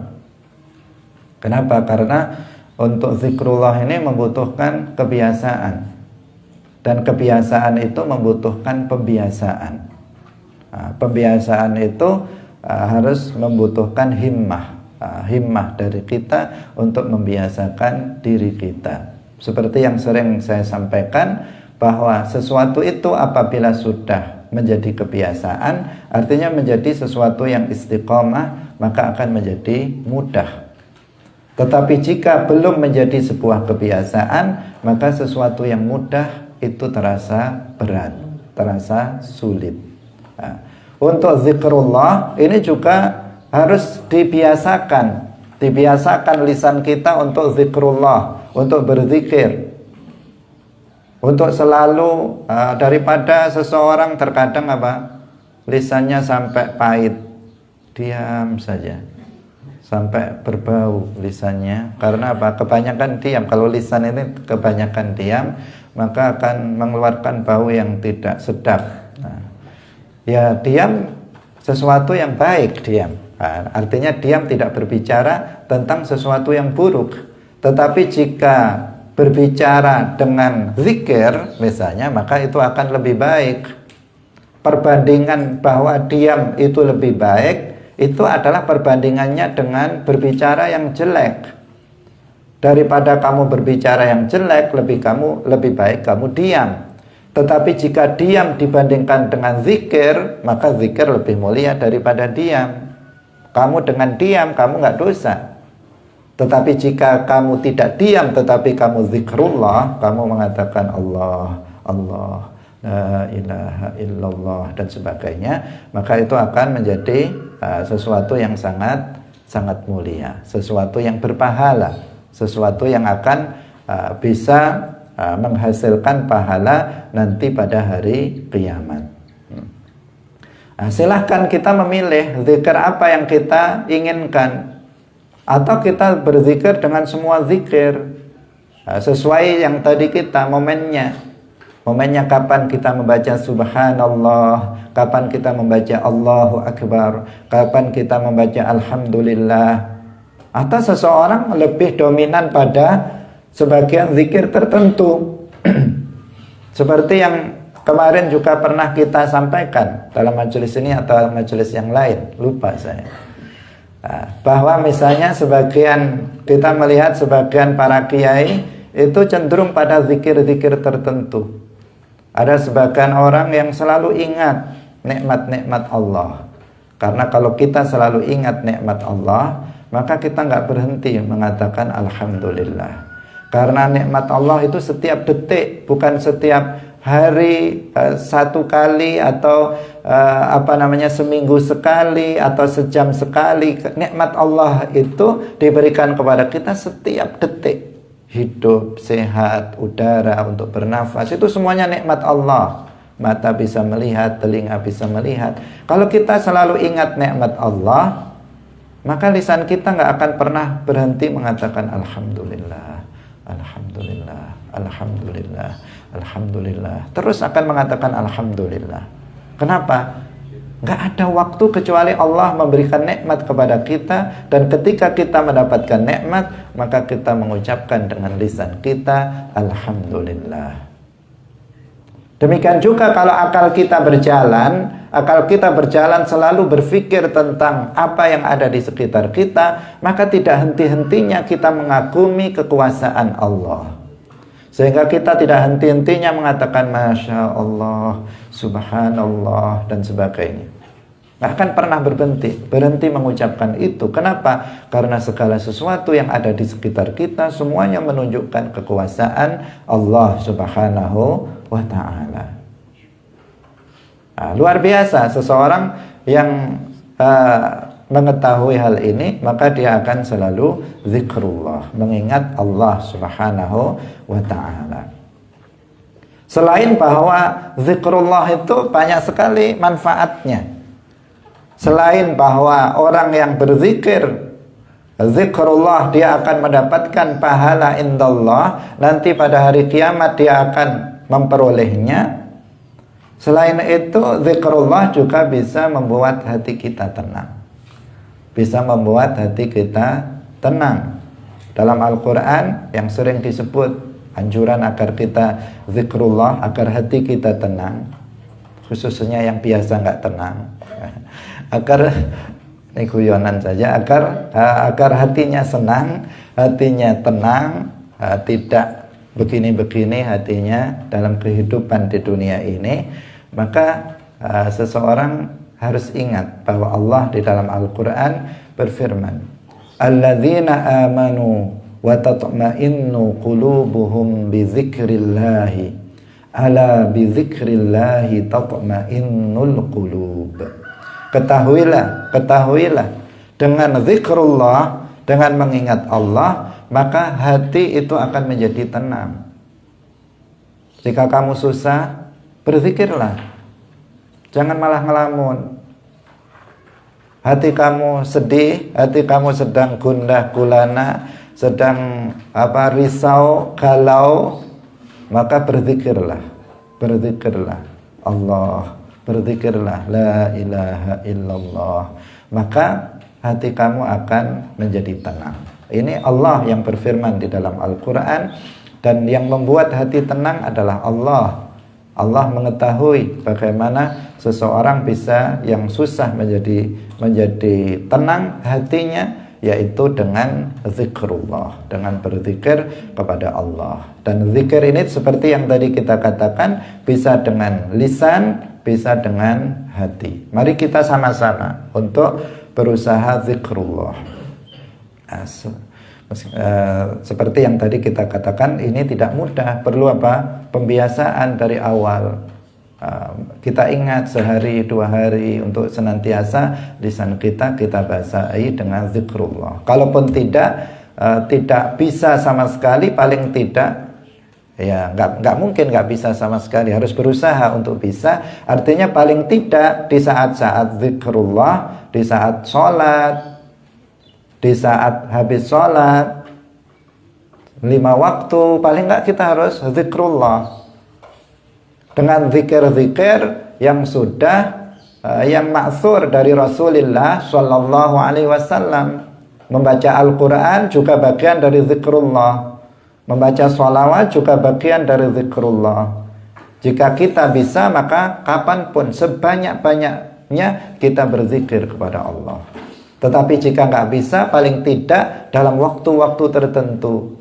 Kenapa? Karena untuk zikrullah ini membutuhkan kebiasaan. Dan kebiasaan itu membutuhkan pembiasaan. Pembiasaan itu harus membutuhkan himmah. Himmah dari kita untuk membiasakan diri kita. Seperti yang sering saya sampaikan, bahwa sesuatu itu apabila sudah menjadi kebiasaan, artinya menjadi sesuatu yang istiqomah, maka akan menjadi mudah. Tetapi jika belum menjadi sebuah kebiasaan, maka sesuatu yang mudah itu terasa berat, terasa sulit. Nah, untuk zikrullah ini juga harus dibiasakan lisan kita untuk zikrullah, untuk berzikir, untuk selalu daripada seseorang terkadang lisannya sampai pahit, diam saja, sampai berbau lisannya. Karena kebanyakan diam. Kalau lisan ini kebanyakan diam, maka akan mengeluarkan bau yang tidak sedap. Nah, ya diam sesuatu yang baik, diam. Nah, artinya diam tidak berbicara tentang sesuatu yang buruk. Tetapi jika berbicara dengan zikir misalnya, maka itu akan lebih baik. Perbandingan bahwa diam itu lebih baik, itu adalah perbandingannya dengan berbicara yang jelek. Daripada kamu berbicara yang jelek, lebih baik kamu diam. Tetapi jika diam dibandingkan dengan zikir, maka zikir lebih mulia daripada diam. Kamu dengan diam, kamu nggak dosa. Tetapi jika kamu tidak diam, tetapi kamu zikrullah, kamu mengatakan Allah, Allah, la ilaha illallah, dan sebagainya, maka itu akan menjadi sesuatu yang sangat mulia, sesuatu yang berpahala, sesuatu yang akan bisa menghasilkan pahala nanti pada hari kiamat. Nah, silahkan kita memilih zikir apa yang kita inginkan, atau kita berzikir dengan semua zikir sesuai yang tadi kita momennya kapan kita membaca subhanallah, kapan kita membaca Allahu Akbar, kapan kita membaca alhamdulillah. Atau seseorang lebih dominan pada sebagian zikir tertentu seperti yang kemarin juga pernah kita sampaikan dalam majelis ini atau majelis yang lain, lupa saya. Bahwa misalnya kita melihat sebagian para kiai itu cenderung pada zikir-zikir tertentu. Ada sebagian orang yang selalu ingat nikmat-nikmat Allah. Karena kalau kita selalu ingat nikmat Allah, maka kita nggak berhenti mengatakan alhamdulillah. Karena nikmat Allah itu setiap detik, bukan setiap hari, satu kali atau seminggu sekali atau sejam sekali. Nikmat Allah itu diberikan kepada kita setiap detik. Hidup, sehat, udara untuk bernafas, itu semuanya nikmat Allah. Mata bisa melihat, telinga bisa melihat. Kalau kita selalu ingat nikmat Allah, maka lisan kita nggak akan pernah berhenti mengatakan alhamdulillah, alhamdulillah, alhamdulillah, alhamdulillah. Terus akan mengatakan alhamdulillah. Kenapa? Nggak ada waktu kecuali Allah memberikan nikmat kepada kita, dan ketika kita mendapatkan nikmat, maka kita mengucapkan dengan lisan kita alhamdulillah. Demikian juga kalau akal kita berjalan selalu berpikir tentang apa yang ada di sekitar kita, maka tidak henti-hentinya kita mengagumi kekuasaan Allah. Sehingga kita tidak henti-hentinya mengatakan Masya Allah, Subhanallah, dan sebagainya. Nggak akan pernah berhenti mengucapkan itu. Kenapa? Karena segala sesuatu yang ada di sekitar kita semuanya menunjukkan kekuasaan Allah Subhanahu wa ta'ala. Nah, luar biasa seseorang yang mengetahui hal ini, maka dia akan selalu zikrullah, mengingat Allah Subhanahu wa ta'ala. Selain bahwa zikrullah itu banyak sekali manfaatnya. Selain bahwa orang yang berzikir, zikrullah, dia akan mendapatkan pahala indallah, nanti pada hari kiamat dia akan memperolehnya. Selain itu, zikrullah juga bisa membuat hati kita tenang. Bisa membuat hati kita tenang. Dalam Al-Quran yang sering disebut anjuran agar kita zikrullah, agar hati kita tenang, khususnya yang biasa nggak tenang, agar ini guyonan saja, agar hatinya senang, hatinya tenang, tidak begini-begini hatinya dalam kehidupan di dunia ini, maka seseorang harus ingat bahwa Allah di dalam Al-Quran berfirman, alladzina amanu wa tatma'innu qulubuhum bi dzikrillahi ala bi dzikrillahi tatma'innul qulub. Ketahuilah dengan zikrullah, dengan mengingat Allah, maka hati itu akan menjadi tenang. Jika kamu susah, berzikirlah, jangan malah ngelamun. Hati kamu sedih, hati kamu sedang gundah gulana, sedang risau, galau, maka berzikirlah Allah, berzikirlah la ilaha illallah, maka hati kamu akan menjadi tenang. Ini Allah yang berfirman di dalam Al-Quran, dan yang membuat hati tenang adalah Allah. Allah mengetahui bagaimana seseorang bisa yang susah menjadi tenang hatinya, yaitu dengan zikrullah, dengan berzikir kepada Allah. Dan zikir ini seperti yang tadi kita katakan, bisa dengan lisan, bisa dengan hati. Mari kita sama-sama untuk berusaha zikrullah. Seperti yang tadi kita katakan, ini tidak mudah, perlu pembiasaan dari awal. Kita ingat sehari 2 hari untuk senantiasa lisan kita basahi dengan zikrullah. Kalaupun tidak bisa sama sekali, paling tidak ya nggak mungkin nggak bisa sama sekali, harus berusaha untuk bisa. Artinya paling tidak di saat-saat zikrullah, di saat sholat, di saat habis sholat 5 waktu, paling nggak kita harus zikrullah dengan zikir-zikir yang sudah yang ma'thur dari Rasulullah Sallallahu Alaihi Wasallam. Membaca Al-Quran juga bagian dari zikrullah, membaca sholawat juga bagian dari zikrullah. Jika kita bisa, maka kapanpun sebanyak-banyaknya kita berzikir kepada Allah. Tetapi jika nggak bisa, paling tidak dalam waktu-waktu tertentu.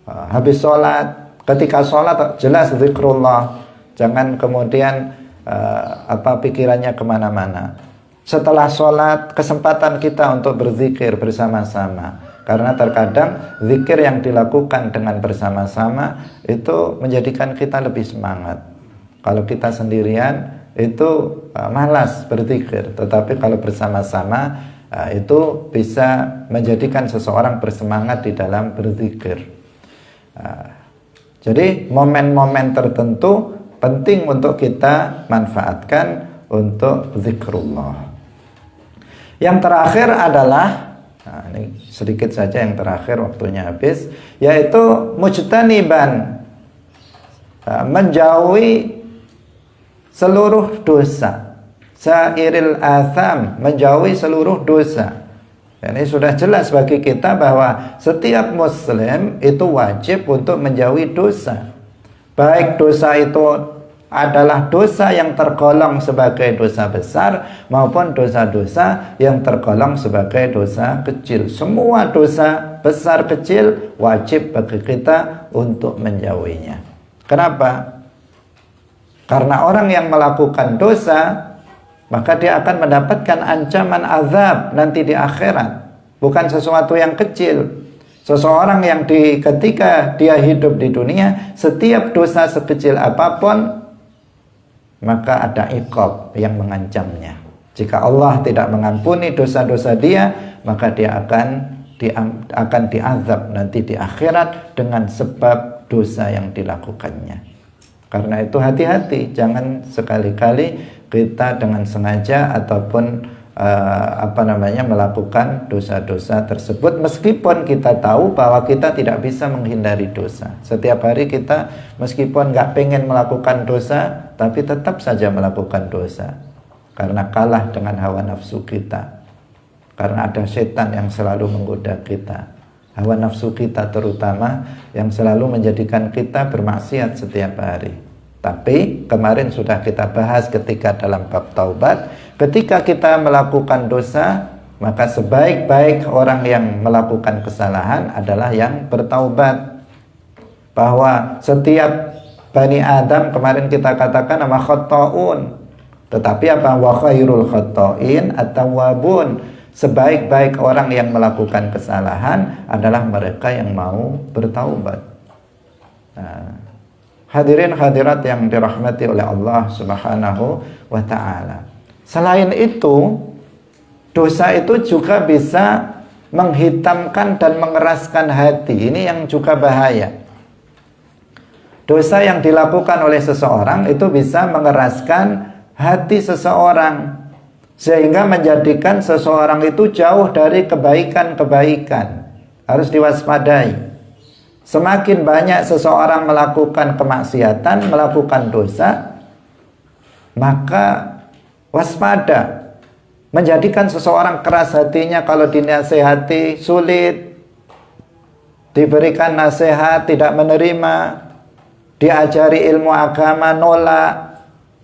Habis sholat, ketika sholat jelas zikrullah. Jangan kemudian pikirannya kemana-mana. Setelah sholat, kesempatan kita untuk berzikir bersama-sama. Karena terkadang zikir yang dilakukan dengan bersama-sama itu menjadikan kita lebih semangat. Kalau kita sendirian itu malas berzikir, tetapi kalau bersama-sama itu bisa menjadikan seseorang bersemangat di dalam berzikir. Jadi momen-momen tertentu penting untuk kita manfaatkan untuk zikrullah. Yang terakhir adalah, ini sedikit saja yang terakhir, waktunya habis, yaitu mujtaniban, menjauhi seluruh dosa, sairil atham, menjauhi seluruh dosa. Ini sudah jelas bagi kita bahwa setiap muslim itu wajib untuk menjauhi dosa. Baik dosa itu adalah dosa yang tergolong sebagai dosa besar maupun dosa-dosa yang tergolong sebagai dosa kecil. Semua dosa besar kecil wajib bagi kita untuk menjauhinya. Kenapa? Karena orang yang melakukan dosa, maka dia akan mendapatkan ancaman azab nanti di akhirat. Bukan sesuatu yang kecil. Seseorang yang ketika dia hidup di dunia, setiap dosa sekecil apapun, maka ada iqab yang mengancamnya. Jika Allah tidak mengampuni dosa-dosa dia, maka dia akan diazab nanti di akhirat dengan sebab dosa yang dilakukannya. Karena itu hati-hati, jangan sekali-kali kita dengan sengaja ataupun melakukan dosa-dosa tersebut, meskipun kita tahu bahwa kita tidak bisa menghindari dosa. Setiap hari kita meskipun nggak pengen melakukan dosa, tapi tetap saja melakukan dosa karena kalah dengan hawa nafsu kita, karena ada setan yang selalu menggoda kita, hawa nafsu kita terutama yang selalu menjadikan kita bermaksiat setiap hari. Tapi kemarin sudah kita bahas ketika dalam bab taubat, ketika kita melakukan dosa, maka sebaik-baik orang yang melakukan kesalahan adalah yang bertaubat. bahwa setiap Bani Adam kemarin kita katakan nama khata'un, tetapi apa? Wa khairul khata'in at-tawwabun. Sebaik-baik orang yang melakukan kesalahan adalah mereka yang mau bertaubat. Nah, hadirin hadirat yang dirahmati oleh Allah Subhanahu wa taala. Selain itu, dosa itu juga bisa menghitamkan dan mengeraskan hati. Ini yang juga bahaya. Dosa yang dilakukan oleh seseorang itu bisa mengeraskan hati seseorang, sehingga menjadikan seseorang itu jauh dari kebaikan-kebaikan. Harus diwaspadai. Semakin banyak seseorang melakukan kemaksiatan, melakukan dosa, maka waspada. Menjadikan seseorang keras hatinya, kalau dinasehati sulit, diberikan nasihat tidak menerima, diajari ilmu agama nolak,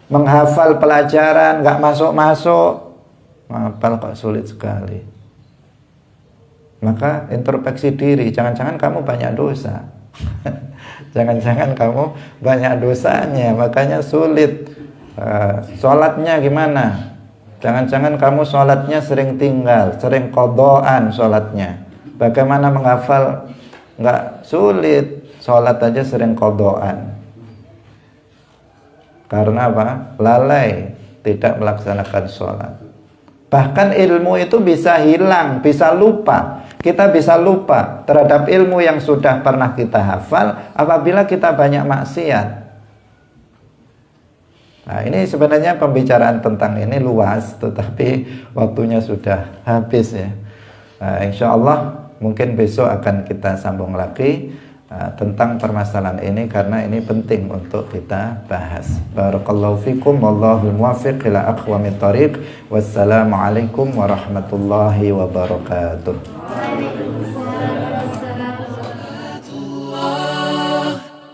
menghafal pelajaran nggak masuk-masuk, menghafal kok sulit sekali. Maka introspeksi diri, jangan-jangan kamu banyak dosa. Jangan-jangan kamu banyak dosanya, makanya sulit. Sholatnya gimana? Jangan-jangan kamu sholatnya sering tinggal, sering qadhaan sholatnya. Bagaimana menghafal? Nggak sulit. Sholat aja sering qadhaan. Karena apa? Lalai, tidak melaksanakan sholat. Bahkan ilmu itu bisa hilang, bisa lupa. Kita bisa lupa terhadap ilmu yang sudah pernah kita hafal apabila kita banyak maksiat. Nah, ini sebenarnya pembicaraan tentang ini luas, tetapi waktunya sudah habis ya. Nah, insya Allah mungkin besok akan kita sambung lagi tentang permasalahan ini, karena ini penting untuk kita bahas. Barakallahu fikum, wallahul muwaffiq ila aqwamit thoriq. Wassalamualaikum warahmatullahi wabarakatuh.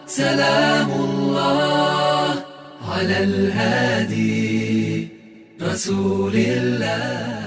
Salamullah ala al-hadi Rasulillah.